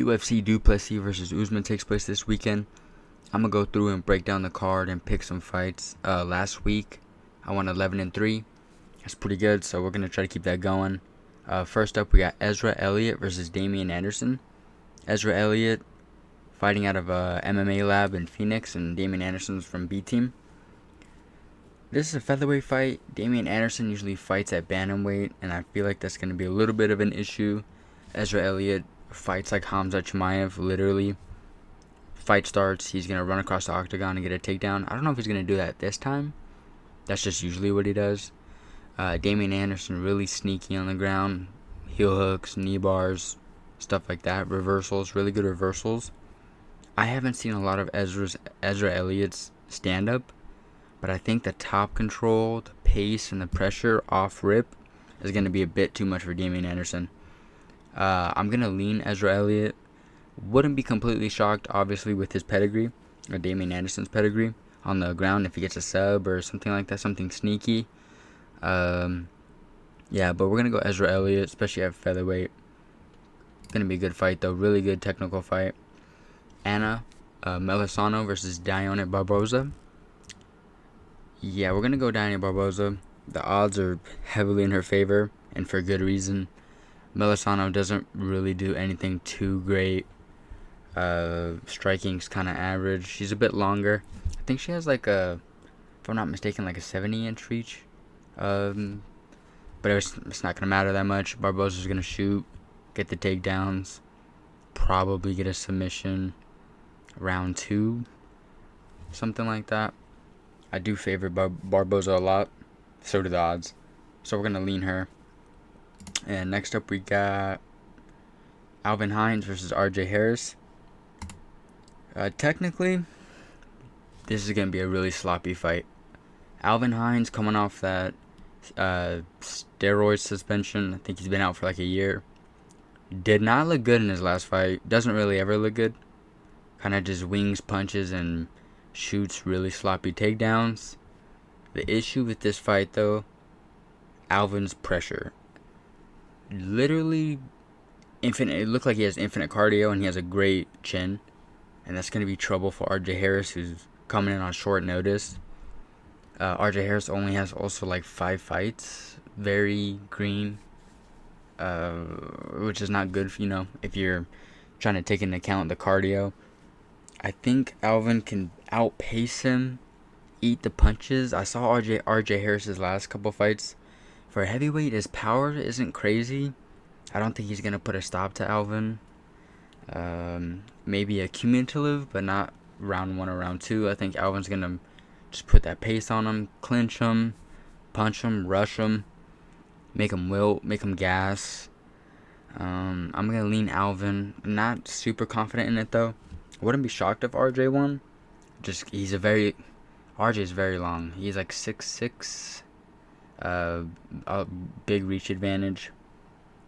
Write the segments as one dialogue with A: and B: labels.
A: UFC Plessis versus Usman takes place this weekend. I'm gonna go through and break down the card and pick some fights. Last week I won 11-3. That's pretty good, so we're gonna try to keep that going. First up, we got Ezra Elliott versus Damian Anderson. Ezra Elliott fighting out of a MMA lab in Phoenix, and Damian Anderson's from B Team. This is a featherweight fight. Damian Anderson usually fights at bantamweight, and I feel like that's going to be a little bit of an issue. Ezra Elliott fights like Hamza Chimaev, literally. Fight starts, he's going to run across the octagon and get a takedown. I don't know if he's going to do that this time. That's just usually what he does. Damian Anderson really sneaky on the ground. Heel hooks, knee bars, stuff like that. Reversals, really good reversals. I haven't seen a lot of Ezra Elliott's stand-up, but I think the top control, the pace, and the pressure off rip is going to be a bit too much for Damian Anderson. I'm going to lean Ezra Elliott. Wouldn't be completely shocked, obviously, with his pedigree, or Damian Anderson's pedigree, on the ground if he gets a sub or something like that, something sneaky. Yeah, but we're going to go Ezra Elliott, especially at featherweight. Going to be a good fight, though. Really good technical fight. Anna Melisano versus Dione Barboza. Yeah, we're going to go Dione Barboza. The odds are heavily in her favor, and for good reason. Melisano doesn't really do anything too great. Striking's kind of average. She's a bit longer. I think she has if I'm not mistaken, like a 70-inch reach. But it's not going to matter that much. Barboza's going to shoot, get the takedowns, probably get a submission round 2, something like that. I do favor Barboza a lot. So do the odds. So we're going to lean her. And next up we got Alvin Hines versus RJ Harris. Technically, this is going to be a really sloppy fight. Alvin Hines coming off that steroid suspension. I think he's been out for like a year. Did not look good in his last fight. Doesn't really ever look good. Kind of just wings, punches, and shoots really sloppy takedowns. The issue with this fight, though, Alvin's pressure. Literally infinite. It looked like he has infinite cardio and he has a great chin. And that's going to be trouble for RJ Harris, who's coming in on short notice. RJ Harris only has also like 5 fights. Very green. Which is not good, if you're trying to take into account the cardio. I think Alvin can outpace him, eat the punches. I saw RJ Harris's last couple fights. For a heavyweight, his power isn't crazy. I don't think he's going to put a stop to Alvin. Maybe a cumulative, but not round 1 or round 2. I think Alvin's going to just put that pace on him, clinch him, punch him, rush him, make him wilt, make him gas. I'm going to lean Alvin. I'm not super confident in it, though. I wouldn't be shocked if RJ won. RJ is very long. He's like 6'6". A big reach advantage.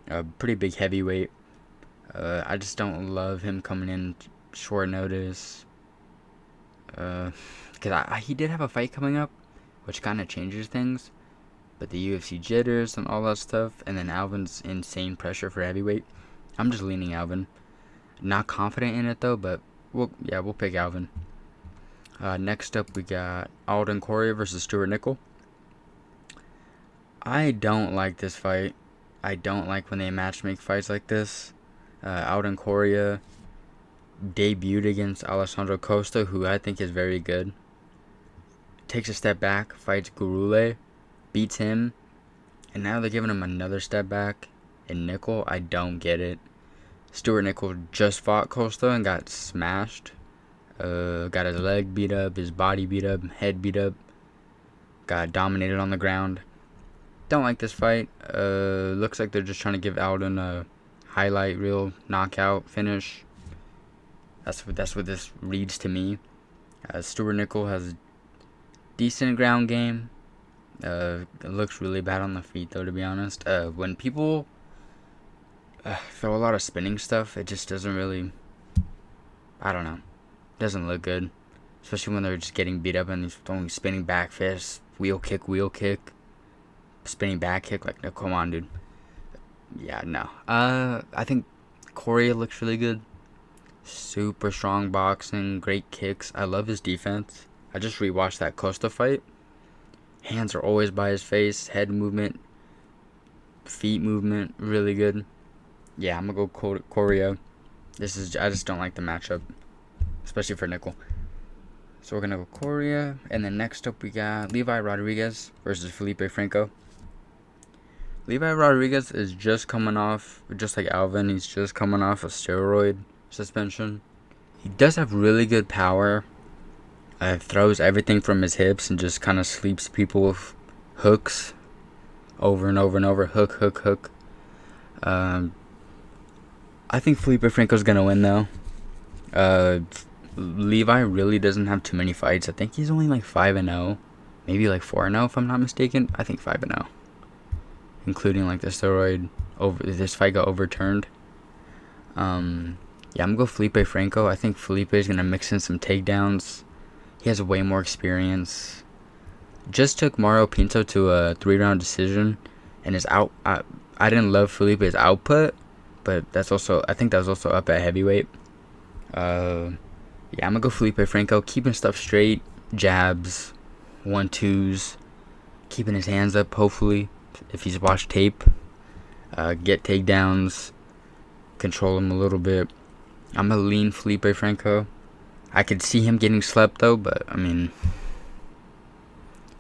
A: A pretty big heavyweight. I just don't love him coming in short notice. Because he did have a fight coming up, which kind of changes things. But the UFC jitters and all that stuff, and then Alvin's insane pressure for heavyweight. I'm just leaning Alvin. Not confident in it though, but we'll pick Alvin. Next up, we got Alden Correa versus Stuart Nickel. I don't like this fight. I don't like when they matchmake fights like this. Alden Correa debuted against Alessandro Costa, who I think is very good. Takes a step back, fights Gurule, beats him, and now they're giving him another step back. And Nickel, I don't get it. Stuart Nickel just fought Costa and got smashed. Got his leg beat up, his body beat up, head beat up. Got dominated on the ground. Don't like this fight. Looks like they're just trying to give Alden a highlight reel knockout finish. That's what this reads to me. Stuart Nickel has decent ground game. It looks really bad on the feet, though, to be honest. When people throw a lot of spinning stuff, it just doesn't really, I don't know, doesn't look good. Especially when they're just getting beat up and he's throwing spinning back fists, wheel kick, spinning back kick. Like, no, come on, dude. Yeah, no. I think Correa looks really good. Super strong boxing, great kicks. I love his defense. I just rewatched that Costa fight. Hands are always by his face. Head movement, feet movement, really good. Yeah, I'm gonna go Correa. I just don't like the matchup, especially for nickel. So we're gonna go Correa, and then next up we got Levi Rodriguez versus Felipe Franco. Levi Rodriguez is just coming off, just like Alvin, he's just coming off a steroid suspension. He does have really good power. Throws everything from his hips and just kind of sleeps people with hooks over and over and over. Hook, hook, hook. I think Felipe Franco's going to win, though. Levi really doesn't have too many fights. I think he's only like 5-0. Maybe like 4-0 if I'm not mistaken. I think 5-0. Including like the steroid. This fight got overturned. Yeah, I'm going to go Felipe Franco. I think Felipe is going to mix in some takedowns. He has way more experience. Just took Mario Pinto to a 3-round decision. And I didn't love Felipe's output. But I think that was also up at heavyweight. Yeah, I'm going to go Felipe Franco. Keeping stuff straight. Jabs. 1-2s. Keeping his hands up, hopefully. If he's watched tape. Get takedowns. Control him a little bit. I'm going to lean Felipe Franco. I could see him getting slept, though. But, I mean...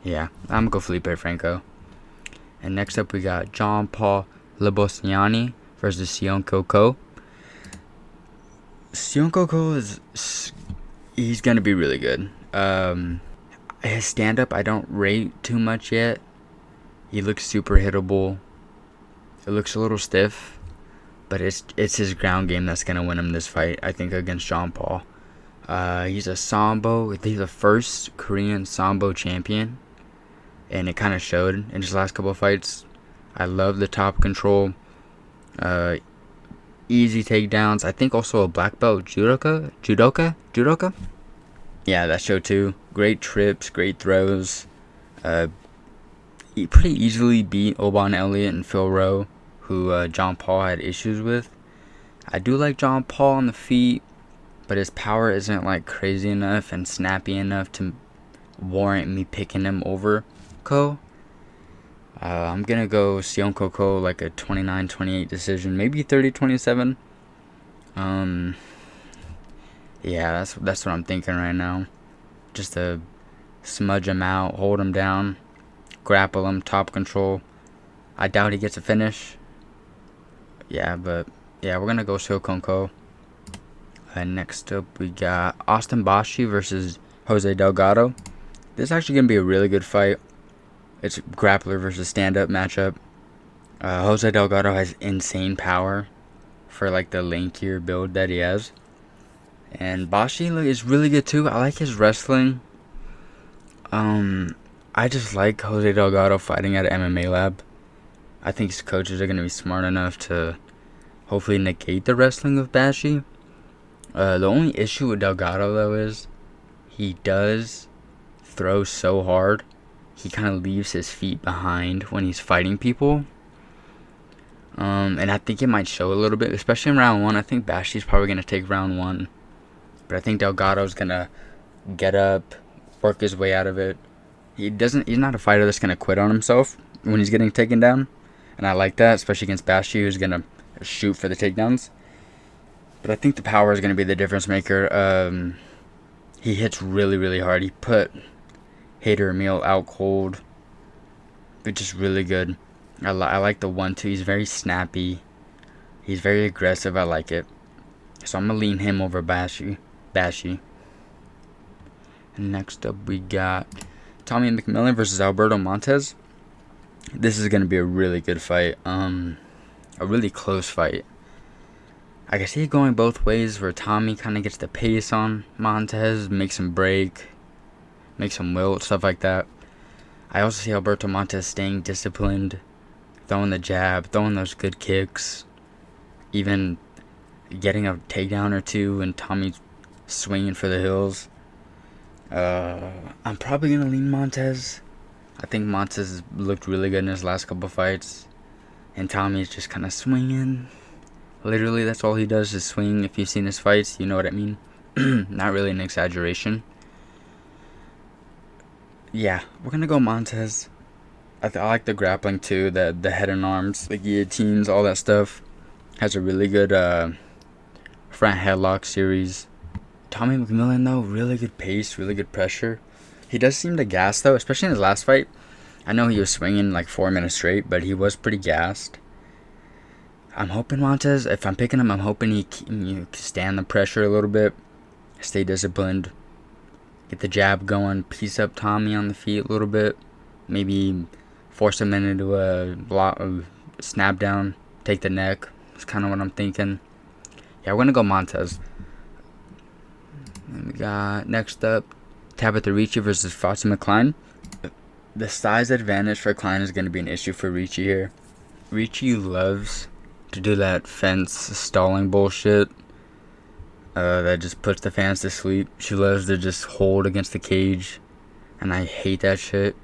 A: yeah, I'm going to go Felipe Franco. And next up we got John Paul Lebosniani versus Sion Coco. Sion Coco he's going to be really good. His stand-up I don't rate too much yet. He looks super hittable. It looks a little stiff. But it's his ground game that's going to win him this fight, I think, against John Paul. He's a Sambo. He's the first Korean Sambo champion. And it kind of showed in his last couple of fights. I love the top control. Easy takedowns. I think also a black belt judoka. Yeah, that showed too. Great trips, great throws. He pretty easily beat Oban Elliott and Phil Rowe, who John Paul had issues with. I do like John Paul on the feet, but his power isn't like crazy enough and snappy enough to warrant me picking him over Co. I'm gonna go Sion Coco like a 29-28 decision, maybe 30-27. Yeah, that's what I'm thinking right now. Just to smudge him out, hold him down, grapple him, top control. I doubt he gets a finish. Yeah, but yeah, we're gonna go Sion Coco. Next up we got Austin Bashi versus Jose Delgado. This is actually gonna be a really good fight. It's grappler versus stand-up matchup. Jose Delgado has insane power for like the lankier build that he has. And Bashi is really good too. I like his wrestling. I just like Jose Delgado fighting at an MMA lab. I think his coaches are going to be smart enough to hopefully negate the wrestling of Bashi. The only issue with Delgado though is he does throw so hard. He kind of leaves his feet behind when he's fighting people. And I think it might show a little bit, especially in round 1. I think Bashi's probably going to take round 1. But I think Delgado's going to get up, work his way out of it. He's not a fighter that's going to quit on himself when he's getting taken down. And I like that, especially against Bashi, who's going to shoot for the takedowns. But I think the power is going to be the difference maker. He hits really, really hard. He put Hader Emil out cold, but just really good. I like the 1-2. He's very snappy. He's very aggressive. I like it. So I'm going to lean him over Bashi. And next up we got Tommy McMillan versus Alberto Montez. This is going to be a really good fight. A really close fight. I can see it going both ways where Tommy kind of gets the pace on Montez, makes him break, makes him wilt, stuff like that. I also see Alberto Montez staying disciplined, throwing the jab, throwing those good kicks, even getting a takedown or two, and Tommy's swinging for the hills. I'm probably going to lean Montez. I think Montez has looked really good in his last couple fights, and Tommy's just kind of swinging. Literally, that's all he does is swing. If you've seen his fights, you know what I mean. Not really an exaggeration. Yeah, we're gonna go Montez. I like the grappling too, the head and arms, the guillotines, all that stuff. Has a really good front headlock series. Tommy McMillan though, really good pace, really good pressure. He does seem to gas though, especially in his last fight. I know he was swinging like 4 minutes straight, but he was pretty gassed. I'm hoping Montez, if I'm picking him, I'm hoping he can stand the pressure a little bit, stay disciplined, get the jab going, piece up Tommy on the feet a little bit, maybe force him into a snap down, take the neck. That's kind of what I'm thinking. Yeah, we're going to go Montez. And we got next up Tabitha Ricci versus Fatima Klein. The size advantage for Klein is going to be an issue for Ricci here. Ricci loves to do that fence stalling bullshit that just puts the fans to sleep. She loves to just hold against the cage, and I hate that shit.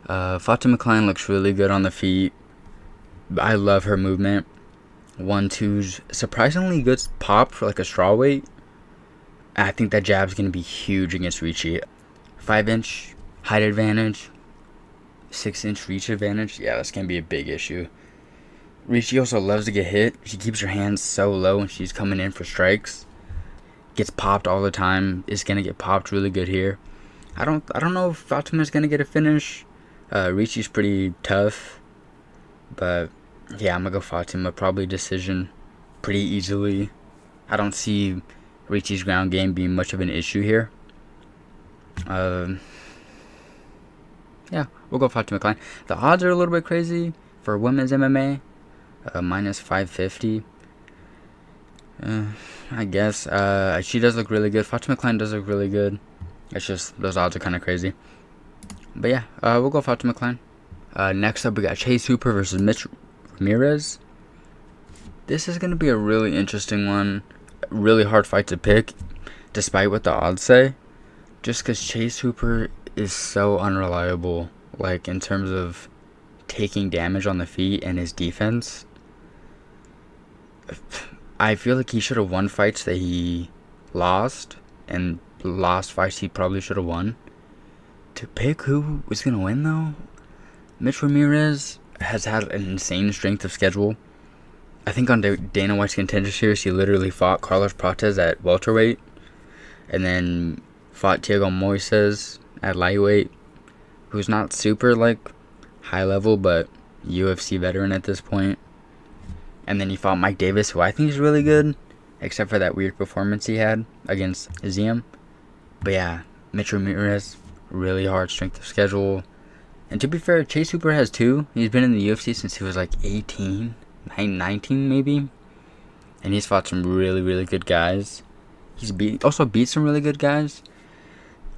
A: Fatima Klein looks really good on the feet. I love her movement. 1-2's surprisingly good pop for like a strawweight. I think that jab's going to be huge against Ricci. 5-inch height advantage, 6-inch reach advantage. Yeah, that's going to be a big issue. Ricci also loves to get hit. She keeps her hands so low when she's coming in for strikes. Gets popped all the time. Is going to get popped really good here. I don't know if Fatima's going to get a finish. Ricci's pretty tough. But yeah, I'm going to go Fatima. Probably decision pretty easily. I don't see Ricci's ground game being much of an issue here. Yeah, we'll go Fatima Klein. The odds are a little bit crazy for women's MMA. Minus 550. I guess. She does look really good. Fatima Klein does look really good. It's just those odds are kind of crazy. But yeah, we'll go Fatima Klein. Next up, we got Chase Hooper versus Mitch Ramirez. This is going to be a really interesting one. Really hard fight to pick, despite what the odds say. Just because Chase Hooper is so unreliable, like in terms of taking damage on the feet and his defense. I feel like he should have won fights that he lost, and lost fights he probably should have won. To pick who was going to win, though, Mitch Ramirez has had an insane strength of schedule. I think on Dana White's Contender Series, he literally fought Carlos Prates at welterweight, and then fought Thiago Moises at lightweight, who's not super, like, high level, but UFC veteran at this point. And then he fought Mike Davis, who I think is really good, except for that weird performance he had against Ziam. But yeah, Mitch Ramirez, really hard strength of schedule. And to be fair, Chase Hooper has too. He's been in the UFC since he was like 18, 19 maybe. And he's fought some really, really good guys. He's also beat some really good guys.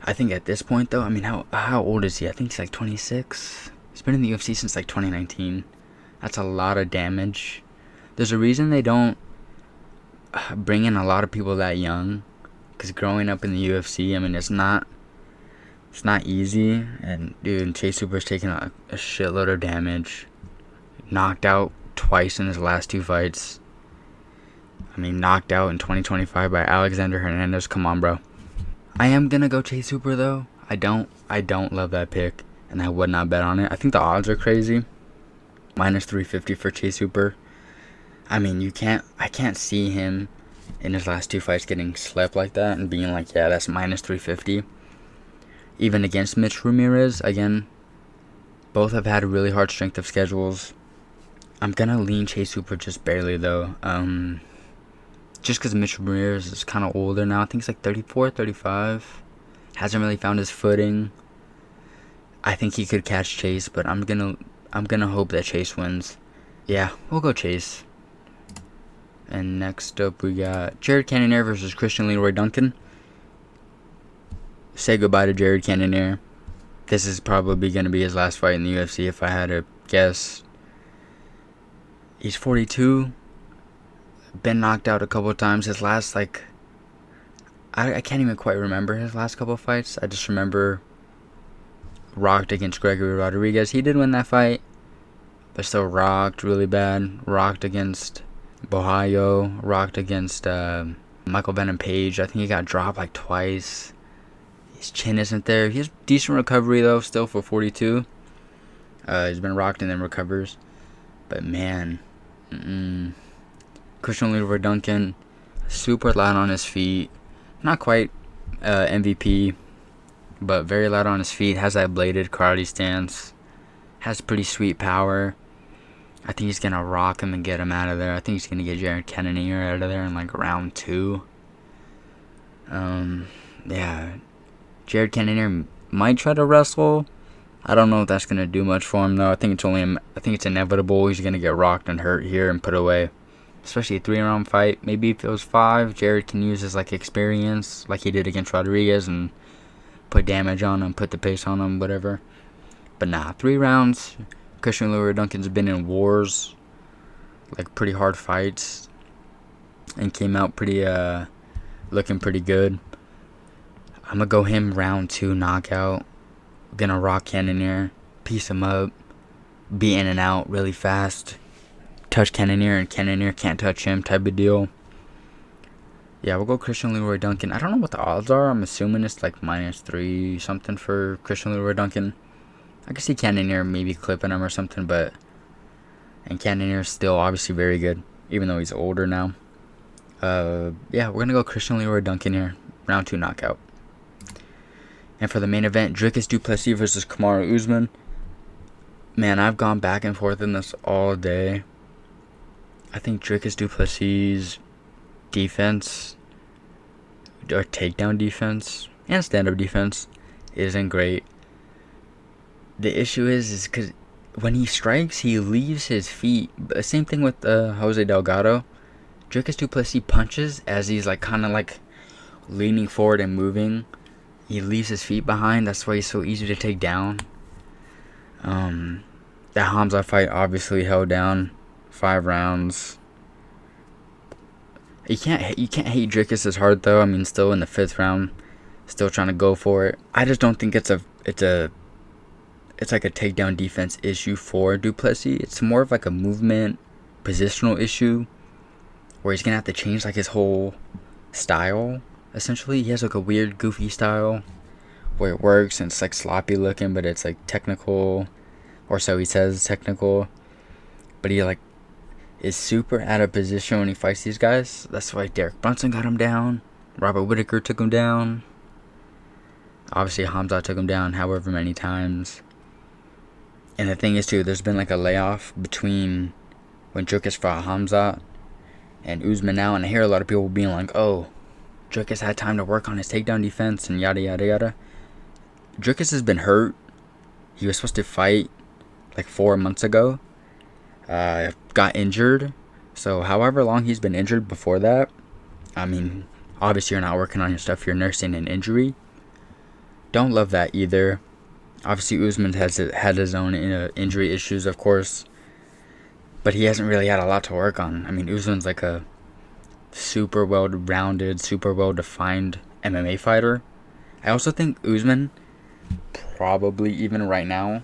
A: I think at this point, though, I mean, how old is he? I think he's like 26. He's been in the UFC since like 2019. That's a lot of damage. There's a reason they don't bring in a lot of people that young. Because growing up in the UFC, I mean, it's not easy. And, dude, Chase Hooper's taking a shitload of damage. Knocked out twice in his last 2 fights. I mean, knocked out in 2025 by Alexander Hernandez. Come on, bro. I am going to go Chase Hooper, though. I don't love that pick. And I would not bet on it. I think the odds are crazy. Minus 350 for Chase Hooper. I mean, I can't see him in his last 2 fights getting slept like that and being like, yeah, that's minus 350. Even against Mitch Ramirez, again, both have had a really hard strength of schedules. I'm going to lean Chase Hooper just barely, though. Just because Mitch Ramirez is kind of older now. I think he's like 34, 35. Hasn't really found his footing. I think he could catch Chase, but I'm gonna hope that Chase wins. Yeah, we'll go Chase. And next up, we got Jared Cannonier versus Christian Leroy Duncan. Say goodbye to Jared Cannonier. This is probably going to be his last fight in the UFC if I had to guess. He's 42. Been knocked out a couple of times. His last, I can't even quite remember his last couple of fights. I just remember rocked against Gregory Rodriguez. He did win that fight, but still rocked really bad. Rocked against Ohio rocked against Michael Venom Page. I think he got dropped like twice. His chin isn't there. He has decent recovery though, still for 42. He's been rocked and then recovers. But man, Christian Leroy Duncan, super light on his feet. Not quite MVP, but very light on his feet. Has that bladed karate stance. Has pretty sweet power. I think he's going to rock him and get him out of there. I think he's going to get Jared Cannonier out of there in like round 2. Yeah. Jared Cannonier might try to wrestle. I don't know if that's going to do much for him though. I think it's inevitable. He's going to get rocked and hurt here and put away. Especially a 3-round fight. Maybe if it was 5, Jared can use his like experience like he did against Rodriguez and put damage on him, put the pace on him, whatever. But nah, 3 rounds. Christian Leroy Duncan's been in wars, like pretty hard fights, and came out pretty looking pretty good. I'm gonna go him round 2 knockout. Gonna rock Cannonier, piece him up, be in and out really fast, touch Cannonier and Cannonier can't touch him type of deal. Yeah, we'll go Christian Leroy Duncan. I don't know what the odds are. I'm assuming it's like -3 something for Christian Leroy Duncan. I can see Cannonier maybe clipping him or something, and Cannonier is still obviously very good, even though he's older now. Yeah, we're gonna go Christian Leroy Duncan here, round 2 knockout. And for the main event, Dricus du Plessis versus Kamaru Usman. Man, I've gone back and forth in this all day. I think Dricus du Plessis' defense, or takedown defense, and stand-up defense isn't great. The issue is because when he strikes, he leaves his feet. Same thing with Jose Delgado. Dricus du Plessis punches as he's like kind of like leaning forward and moving. He leaves his feet behind. That's why he's so easy to take down. That Hamza fight obviously held down 5 rounds. You can't hate Dricus as hard though. I mean, still in the 5th round, still trying to go for it. I just don't think it's like a takedown defense issue for du Plessis. It's more of like a movement, positional issue, where he's gonna have to change like his whole style. Essentially, he has like a weird, goofy style where it works and it's like sloppy looking, but it's like technical, or so he says technical. But he like is super out of position when he fights these guys. That's why Derek Brunson got him down. Robert Whittaker took him down. Obviously, Hamza took him down however many times. And the thing is, too, there's been like a layoff between when Dricus fought Hamza and Usman now. And I hear a lot of people being like, oh, Dricus had time to work on his takedown defense and yada, yada, yada. Dricus has been hurt. He was supposed to fight like 4 months ago. Got injured. So however long he's been injured before that, I mean, obviously you're not working on your stuff. You're nursing an injury. Don't love that either. Obviously, Usman has had his own injury issues, of course. But he hasn't really had a lot to work on. I mean, Usman's like a super well-rounded, super well-defined MMA fighter. I also think Usman, probably even right now,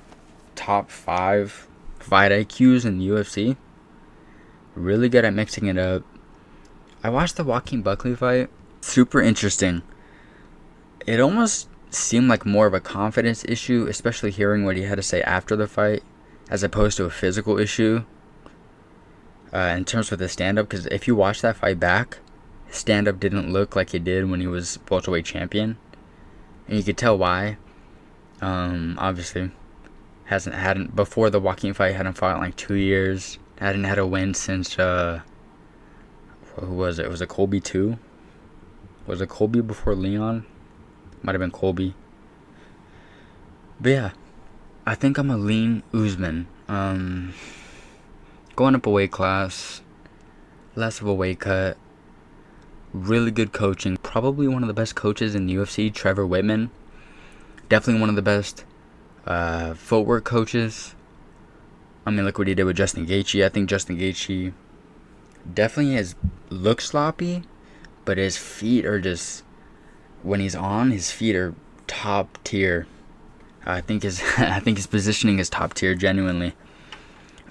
A: top 5 fight IQs in the UFC. Really good at mixing it up. I watched the Joaquin Buckley fight. Super interesting. It almost seemed like more of a confidence issue, especially hearing what he had to say after the fight, as opposed to a physical issue. In terms of the stand-up, because if you watch that fight back, his stand-up didn't look like it did when he was welterweight champion, and you could tell why. Obviously, hadn't before the Joaquin fight, hadn't fought in like 2 years, hadn't had a win since who was it? Was it Colby 2? Was it Colby before Leon? Might have been Colby. But yeah, I think I'm a lean Usman. Going up a weight class, less of a weight cut, really good coaching. Probably one of the best coaches in the UFC, Trevor Whitman. Definitely one of the best footwork coaches. I mean, look what he did with Justin Gaethje. I think Justin Gaethje definitely looks sloppy, but his feet are just, when he's on, his feet are top tier. I think his positioning is top tier, genuinely.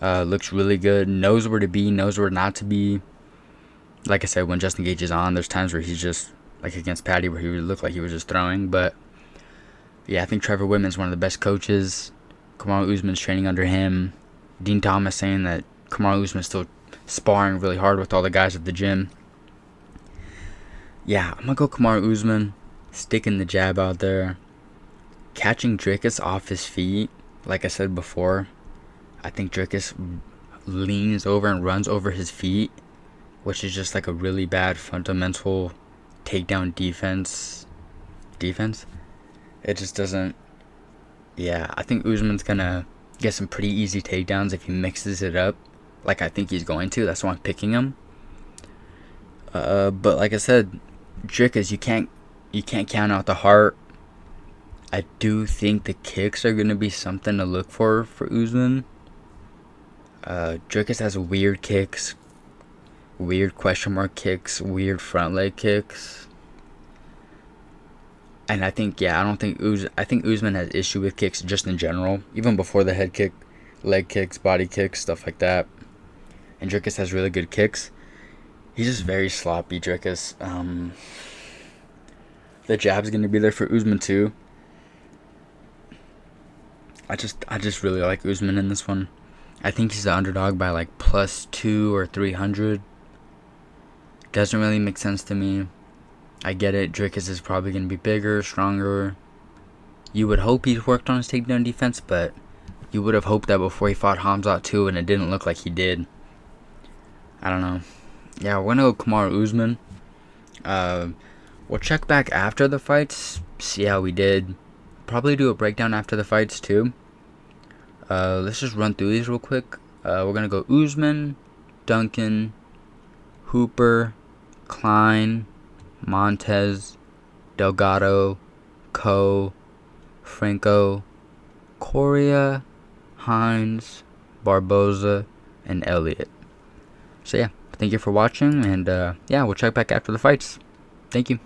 A: Looks really good. Knows where to be. Knows where not to be. Like I said, when Justin Gage is on, there's times where he's just, like against Patty, where he would look like he was just throwing. But yeah, I think Trevor Whitman's one of the best coaches. Kamaru Usman's training under him. Dean Thomas saying that Kamaru Usman's still sparring really hard with all the guys at the gym. Yeah, I'm going to go Kamaru Usman, sticking the jab out there. Catching Dricus off his feet, like I said before, I think Dricus leans over and runs over his feet, which is just like a really bad fundamental takedown defense. It just doesn't. Yeah, I think Usman's going to get some pretty easy takedowns if he mixes it up, like I think he's going to. That's why I'm picking him. But like I said, Dricus, you can't count out the heart. I do think the kicks are going to be something to look for Usman. Dricus has weird kicks, weird question mark kicks, weird front leg kicks. And I think, I think Usman has issue with kicks just in general, even before the head kick, leg kicks, body kicks, stuff like that. And Dricus has really good kicks. He's just very sloppy, Dricus. The jab's going to be there for Usman too. I just really like Usman in this one. I think he's the underdog by like +2 or 300. Doesn't really make sense to me. I get it. Dricus is probably going to be bigger, stronger. You would hope he's worked on his takedown defense, but you would have hoped that before he fought Hamzat too, and it didn't look like he did. I don't know. Yeah, we're going to go Kamaru Usman. We'll check back after the fights, see how we did. Probably do a breakdown after the fights too. Let's just run through these real quick. We're going to go Usman, Duncan, Hooper, Klein, Montez, Delgado, Coe, Franco, Correa, Hines, Barboza, and Elliott. So yeah, thank you for watching, and we'll check back after the fights. Thank you.